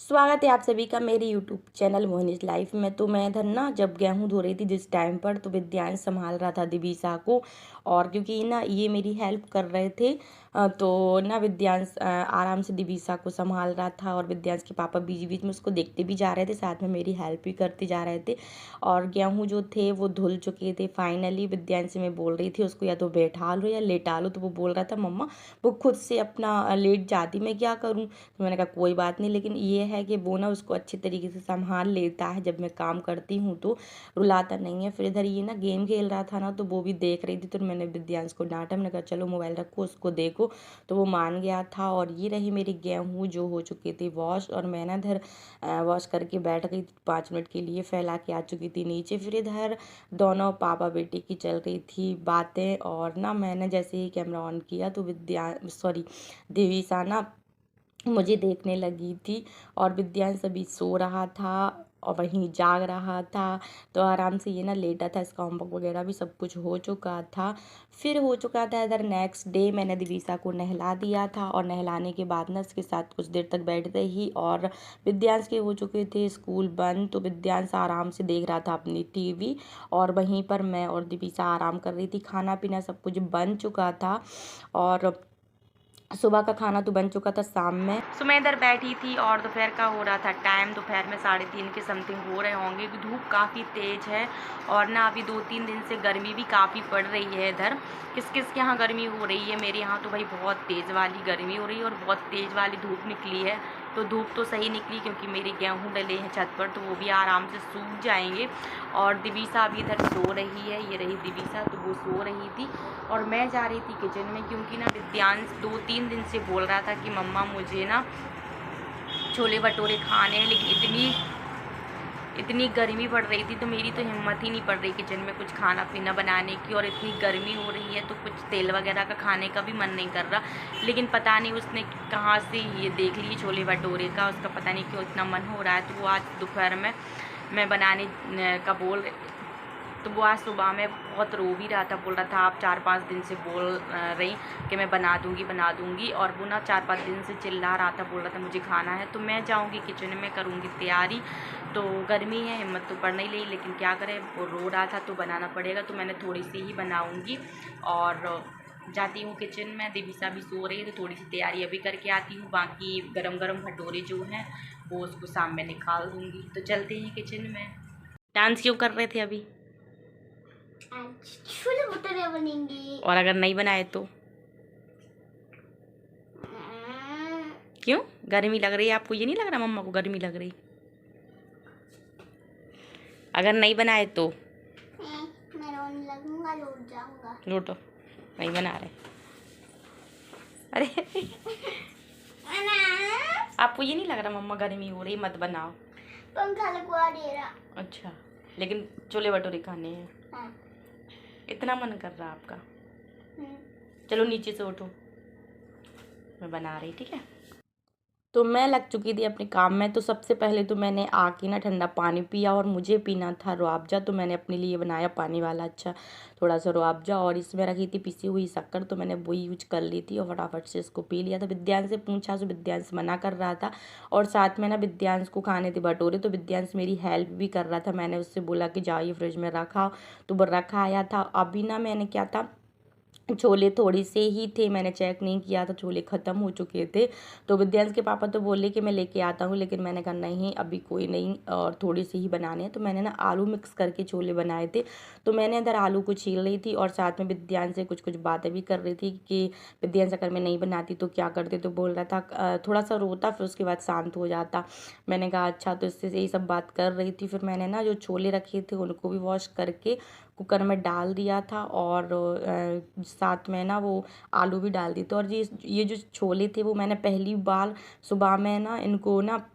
स्वागत है आप सभी का मेरे यूट्यूब चैनल मोहिनीज लाइफ में। तो मैं इधर ना जब गेहूँ धो रही थी जिस टाइम पर, तो विद्यांश संभाल रहा था दिविसा को। और क्योंकि ना ये मेरी हेल्प कर रहे थे, तो ना विद्यांश आराम से दिविसा को संभाल रहा था। और विद्यांश के पापा बीच बीच में उसको देखते भी जा रहे थे, साथ में मेरी हेल्प भी करते जा रहे थे। और गेहूँ जो थे वो धुल चुके थे फाइनली। विद्यांश से मैं बोल रही थी उसको या तो बैठा लो या लेटा लो, तो वो बोल रहा था मम्मा वो खुद से अपना लेट जाती, मैं क्या करूँ। तो मैंने कहा कोई बात नहीं, लेकिन ये है कि वो ना उसको अच्छे तरीके से संभाल लेता है। जब मैं काम करती हूँ तो रुलाता नहीं है। फिर इधर ये ना गेम खेल रहा था ना, तो वो भी देख रही थी। तो मैंने विद्यांश को डांटा, मैंने कहा चलो मोबाइल रखो उसको देखो। तो वो मान गया था। और ये रही मेरी गेहूँ जो हो चुकी थी वॉश। और मैं ना इधर वॉश करके बैठ गई 5 मिनट के लिए, फैला के आ चुकी थी नीचे। फिर इधर दोनों पापा बेटी की चल रही थी बातें। और ना मैंने जैसे ही कैमरा ऑन किया तो देवीसा ना मुझे देखने लगी थी। और विद्यांश अभी सो रहा था और वहीं जाग रहा था। तो आराम से ये ना लेटा था, इसका होमवर्क वगैरह भी सब कुछ हो चुका था। फिर हो चुका था इधर नेक्स्ट डे, मैंने दिविसा को नहला दिया था। और नहलाने के बाद ना इसके साथ कुछ देर तक बैठते ही और विद्यांश के हो चुके थे स्कूल बंद। तो विद्यांश आराम से देख रहा था अपनी टीवी, और वहीं पर मैं और दिविसा आराम कर रही थी। खाना पीना सब कुछ बन चुका था और सुबह का खाना तो बन चुका था शाम में। सो मैं इधर बैठी थी और दोपहर का हो रहा था टाइम। दोपहर में 3:30 के समथिंग हो रहे होंगे। धूप काफ़ी तेज़ है और ना अभी 2-3 दिन से गर्मी भी काफ़ी पड़ रही है इधर। किस किस के यहाँ गर्मी हो रही है, मेरे यहाँ तो भाई बहुत तेज़ वाली गर्मी हो रही है और बहुत तेज़ वाली धूप निकली है। तो धूप तो सही निकली क्योंकि मेरे गेहूँ डले हैं छत पर, तो वो भी आराम से सूख जाएंगे। और दिविसा अभी इधर सो रही है, ये रही दिविसा, तो वो सो रही थी। और मैं जा रही थी किचन में क्योंकि ना विद्यांश 2-3 दिन से बोल रहा था कि मम्मा मुझे ना छोले भटूरे खाने हैं। लेकिन इतनी इतनी गर्मी पड़ रही थी तो मेरी तो हिम्मत ही नहीं पड़ रही किचन में कुछ खाना पीना बनाने की। और इतनी गर्मी हो रही है तो कुछ तेल वगैरह का खाने का भी मन नहीं कर रहा। लेकिन पता नहीं उसने कहाँ से ये देख ली छोले भटूरे का, उसका पता नहीं क्यों इतना मन हो रहा है। तो वो आज दोपहर में मैं बनाने का बोल, तो वो आज सुबह में बहुत रो भी रहा था। बोल रहा था आप 4-5 दिन से बोल रही कि मैं बना दूँगी। और वो ना 4-5 दिन से चिल्ला रहा था, बोल रहा था मुझे खाना है। तो मैं जाऊँगी किचन में, करूँगी तैयारी। तो गर्मी है, हिम्मत तो पड़ नहीं रही, लेकिन क्या करें, वो रो रहा था तो बनाना पड़ेगा। तो मैंने थोड़ी सी ही बनाऊँगी और जाती हूँ किचन में। दिविसा भी सो रही है तो थोड़ी सी तैयारी अभी करके आती हूँ। बाकी गरम गरम भटूरे जो हैं वो उसको शाम में निकाल दूँगी। तो चलते हैं किचन में। डांस क्यों कर रहे थे अभी? आज छोले भटूरे बनेंगे। और अगर नहीं बनाए तो? क्यों गर्मी लग रही है आपको? ये नहीं लग रहा मम्मा को गर्मी लग रही? अगर नहीं बनाए तो? मैं रोने लगूंगा, लौट जाऊंगा। लूटो, नहीं बना रहे। अरे आपको ये नहीं लग रहा मम्मा गर्मी हो रही, मत बनाओ? पंखा लगवा दे रहा। अच्छा, लेकिन छोले भटूरे खाने हैं? हाँ। इतना मन कर रहा आपका? हम्म। चलो नीचे से उठो, मैं बना रही, ठीक है। तो मैं लग चुकी थी अपने काम में। तो सबसे पहले तो मैंने आके ना ठंडा पानी पिया, और मुझे पीना था रूअफ़ज़ा। तो मैंने अपने लिए बनाया पानी वाला अच्छा थोड़ा सा रूअफ़ज़ा, और इसमें रखी थी पिसी हुई शक्कर। तो मैंने वही यूज कर ली थी और फटाफट से इसको पी लिया था। विद्यांश से पूछा तो विद्यांश मना कर रहा था। और साथ में ना विद्यांश को खाने थे भटूरे, तो विद्यांश मेरी हेल्प भी कर रहा था। मैंने उससे बोला कि जाओ ये फ्रिज में रखा, तो वो रखा आया था। अभी ना मैंने क्या था, छोले थोड़ी से ही थे, मैंने चेक नहीं किया था, छोले ख़त्म हो चुके थे। तो विद्यांश के पापा तो बोले कि मैं लेके आता हूँ, लेकिन मैंने कहा नहीं अभी कोई नहीं, और थोड़ी सी ही बनाने हैं। तो मैंने ना आलू मिक्स करके छोले बनाए थे। तो मैंने इधर आलू को छील रही थी और साथ में विद्यांश से कुछ कुछ बातें भी कर रही थी कि विद्यांश अगर मैं नहीं बनाती तो क्या करते। तो बोल रहा था थोड़ा सा रोता, फिर उसके बाद शांत हो जाता। मैंने कहा अच्छा। तो इससे यही सब बात कर रही थी। फिर मैंने ना जो छोले रखे थे उनको भी वॉश करके कुकर में डाल दिया था, और साथ में ना वो आलू भी डाल दिए थे। और ये जो छोले थे वो मैंने पहली बार सुबह में ना इनको ना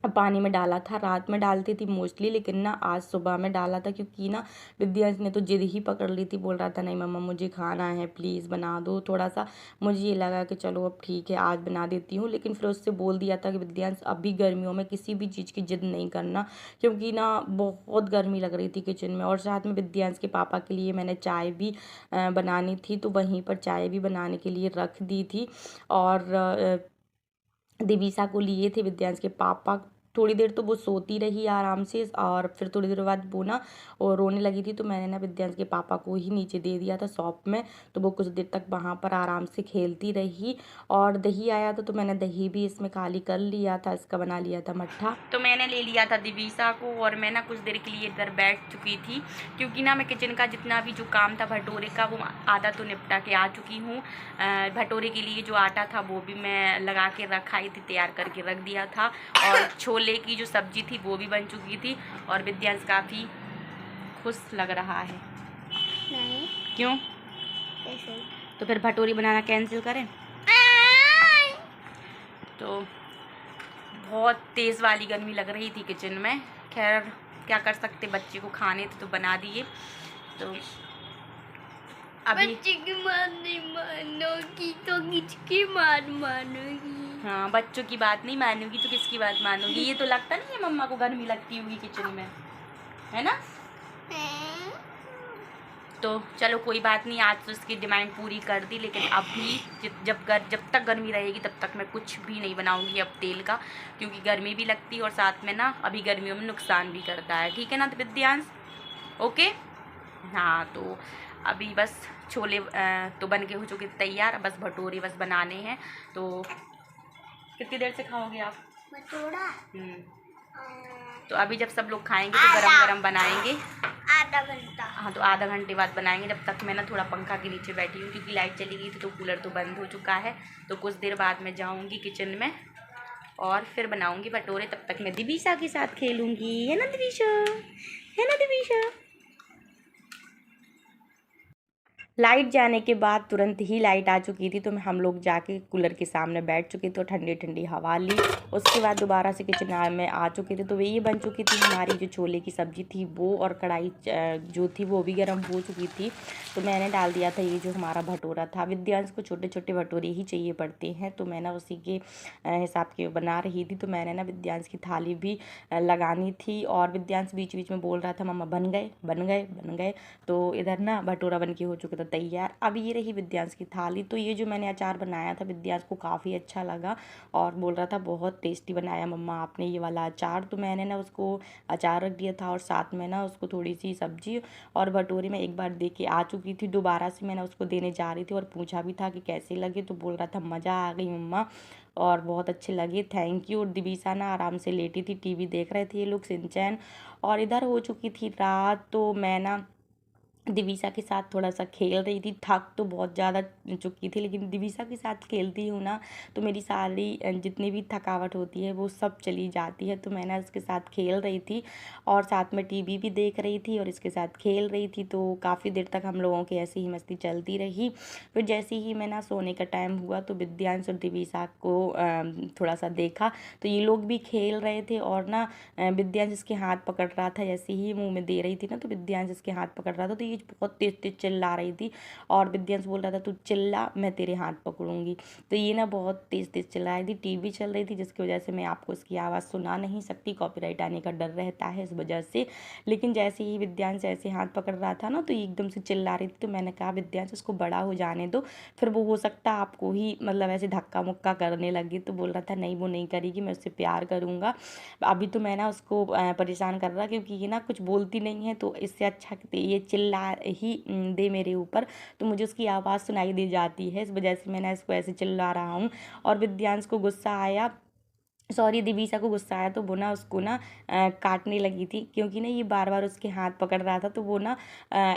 पानी में डाला था। रात में डालती थी मोस्टली, लेकिन ना आज सुबह में डाला था क्योंकि ना विद्यांश ने तो जिद ही पकड़ ली थी। बोल रहा था नहीं मम्मा मुझे खाना है, प्लीज़ बना दो थोड़ा सा। मुझे ये लगा कि चलो अब ठीक है आज बना देती हूँ, लेकिन फिर उससे बोल दिया था कि विद्यांश अभी गर्मियों में किसी भी चीज़ की जिद नहीं करना, क्योंकि ना बहुत गर्मी लग रही थी किचन में। और साथ में विद्यांश के पापा के लिए मैंने चाय भी बनानी थी, तो वहीं पर चाय भी बनाने के लिए रख दी थी। और दिवीसा को लिए थे विद्यांश के पापा। थोड़ी देर तो वो सोती रही आराम से, और फिर थोड़ी देर बाद वो ना और रोने लगी थी, तो मैंने ना विद्यांश के पापा को ही नीचे दे दिया था शॉप में। तो वो कुछ देर तक वहाँ पर आराम से खेलती रही। और दही आया था तो मैंने दही भी इसमें खाली कर लिया था, इसका बना लिया था मट्ठा। तो मैंने ले लिया था दिवीसा को, और मैं ना कुछ देर के लिए इधर बैठ चुकी थी, क्योंकि ना मैं किचन का जितना भी जो काम था भटोरे का वो आधा तो निपटा के आ चुकी हूँ। भटोरे के लिए जो आटा था वो भी मैं लगा के रखाई थी, तैयार करके रख दिया था। और छोले की जो सब्जी थी वो भी बन चुकी थी, और विद्यांश काफ़ी खुश लग रहा है। नहीं, क्यों? ऐसे तो फिर भटोरी बनाना कैंसिल करें? तो बहुत तेज़ वाली गर्मी लग रही थी किचन में। खैर क्या कर सकते, बच्चे को खाने थे तो बना दिए। तो अभी बच्चे की बात नहीं मानोगी तो किसकी बात मानोगी? हाँ, बच्चों की बात नहीं मानूंगी तो किसकी बात मानूंगी? ये तो लगता नहीं है मम्मा को गर्मी लगती होगी किचन में, है ना? तो चलो कोई बात नहीं, आज तो इसकी डिमांड पूरी कर दी, लेकिन अभी जब तक गर्मी रहेगी तब तक मैं कुछ भी नहीं बनाऊंगी अब तेल का, क्योंकि गर्मी भी लगती है और साथ में ना अभी गर्मियों में नुकसान भी करता है। ठीक है ना विद्यांश? ओके। हाँ, तो अभी बस छोले तो बन के हो चुके तैयार, बस भटूरे बस बनाने हैं। तो कितनी देर से खाओगे आप भटूरा? तो अभी जब सब लोग खाएंगे तो गरम गरम बनाएंगे। आधा घंटा। हाँ, तो आधा घंटे बाद बनाएंगे। जब तक मैं ना थोड़ा पंखा के नीचे बैठी हूँ, क्योंकि लाइट चली गई थी तो कूलर तो बंद हो चुका है। तो कुछ देर बाद मैं जाऊँगी किचन में और फिर बनाऊँगी भटूरे। तब तक मैं दिवीसा के साथ खेलूँगी, है ना दिवीशा? है ना दिवीशा? लाइट जाने के बाद तुरंत ही लाइट आ चुकी थी, तो हम लोग जाके कूलर के सामने बैठ चुके थे, ठंडी ठंडी हवा ली। उसके बाद दोबारा से किचन में आ चुके थे, तो ये बन चुकी थी हमारी जो छोले की सब्ज़ी थी वो, और कढ़ाई जो थी वो भी गर्म हो चुकी थी। तो मैंने डाल दिया था ये जो हमारा भटूरा था। विद्यांश को छोटे छोटे भटूरे ही चाहिए पड़ते हैं, तो मैं ना उसी के हिसाब के बना रही थी। तो मैंने ना विद्यांश की थाली भी लगानी थी, और विद्यांश बीच बीच में बोल रहा था मम्मा बन गए बन गए बन गए। तो इधर ना भटूरा बन के हो चुका था तैयार। अब ये रही विद्यांश की थाली। तो ये जो मैंने अचार बनाया था विद्यांश को काफ़ी अच्छा लगा, और बोल रहा था बहुत टेस्टी बनाया मम्मा आपने ये वाला अचार। तो मैंने ना उसको अचार रख दिया था, और साथ में ना उसको थोड़ी सी सब्जी और भटूरे में एक बार दे के आ चुकी थी। दोबारा से मैंने उसको देने जा रही थी और पूछा भी था कि कैसे लगे, तो बोल रहा था मज़ा आ गई मम्मा और बहुत अच्छे लगे, थैंक यू। दिवीसा ना आराम से लेटी थी, टीवी देख रहे थे ये लोग सिंचैन। और इधर हो चुकी थी रात, तो मैं ना दिवीसा के साथ थोड़ा सा खेल रही थी। थक तो बहुत ज़्यादा चुकी थी, लेकिन दिवीसा के साथ खेलती हूँ ना तो मेरी सारी जितनी भी थकावट होती है वो सब चली जाती है। तो मैं ना इसके साथ खेल रही थी, और साथ में टीवी भी देख रही थी और इसके साथ खेल रही थी। तो काफ़ी देर तक हम लोगों की ऐसी ही मस्ती चलती रही। फिर जैसे ही मैं ना सोने का टाइम हुआ तो विद्यांश और दिवीसा को थोड़ा सा देखा, तो ये लोग भी खेल रहे थे, और ना विद्यांश इसके हाथ पकड़ रहा था। जैसे ही मुंह में दे रही थी ना तो विद्यांश इसके हाथ पकड़ रहा था, तो ये बहुत तेज तेज चिल्ला रही थी, और विद्यांश बोल रहा था तू चिल्ला मैं तेरे हाथ पकड़ूंगी। तो ये ना बहुत तेज तेज चिल्ला रही थी। टीवी चल रही थी जिसकी वजह से मैं आपको इसकी आवाज़ सुना नहीं सकती, कॉपीराइट आने का डर रहता है इस वजह से। लेकिन जैसे ही विद्यांश ऐसे हाथ पकड़ रहा था ना तो ये एकदम से चिल्ला रही थी। तो मैंने कहा विद्यांश इसको बड़ा हो जाने दो, फिर वो हो सकता है आपको ही मतलब ऐसे धक्का मुक्का करने लगी। तो बोल रहा था नहीं वो नहीं करेगी, मैं उससे प्यार करूँगा। अभी तो मैं ना उसको परेशान कर रहा, क्योंकि ये ना कुछ बोलती नहीं है, तो इससे अच्छा ये चिल्ला ही दे मेरे ऊपर, तो मुझे उसकी आवाज़ सुनाई दे जाती है। इस वजह से मैं ना इसको ऐसे चिल्ला रहा हूँ। और विद्यांश को गुस्सा आया, सॉरी दिवीसा को गुस्सा आया, तो वो ना उसको ना काटने लगी थी, क्योंकि ना ये बार बार उसके हाथ पकड़ रहा था, तो वो ना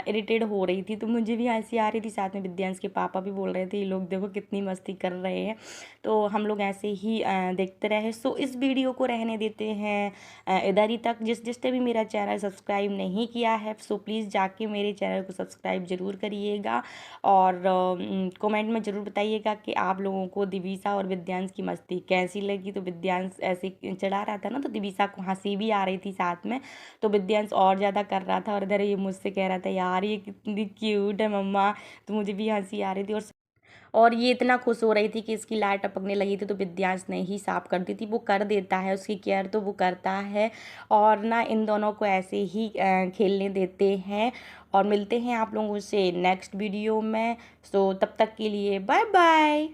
इरिटेट हो रही थी। तो मुझे भी हंसी आ रही थी, साथ में विद्यांश के पापा भी बोल रहे थे ये लोग देखो कितनी मस्ती कर रहे हैं। तो हम लोग ऐसे ही देखते रहे। सो इस वीडियो को रहने देते हैं इधर ही तक। जिसने भी मेरा चैनल सब्सक्राइब नहीं किया है सो प्लीज़ जाके मेरे चैनल को सब्सक्राइब ज़रूर करिएगा, और कमेंट में ज़रूर बताइएगा कि आप लोगों को दिवीसा और विद्यांश की मस्ती कैसी लगी। तो विद्यांश ऐसे चढ़ा रहा था ना तो दिवीसा को हंसी भी आ रही थी साथ में, तो विद्यांश और ज़्यादा कर रहा था, और इधर ये मुझसे कह रहा था यार ये कितनी क्यूट है मम्मा, तो मुझे भी हंसी आ रही थी। और ये इतना खुश हो रही थी कि इसकी लाइट टपकने लगी थी, तो विद्यांश ने ही साफ कर दी थी। वो कर देता है, उसकी केयर तो वो करता है, और ना इन दोनों को ऐसे ही खेलने देते हैं। और मिलते हैं आप लोगों से नेक्स्ट वीडियो में। सो तब तक के लिए बाय बाय।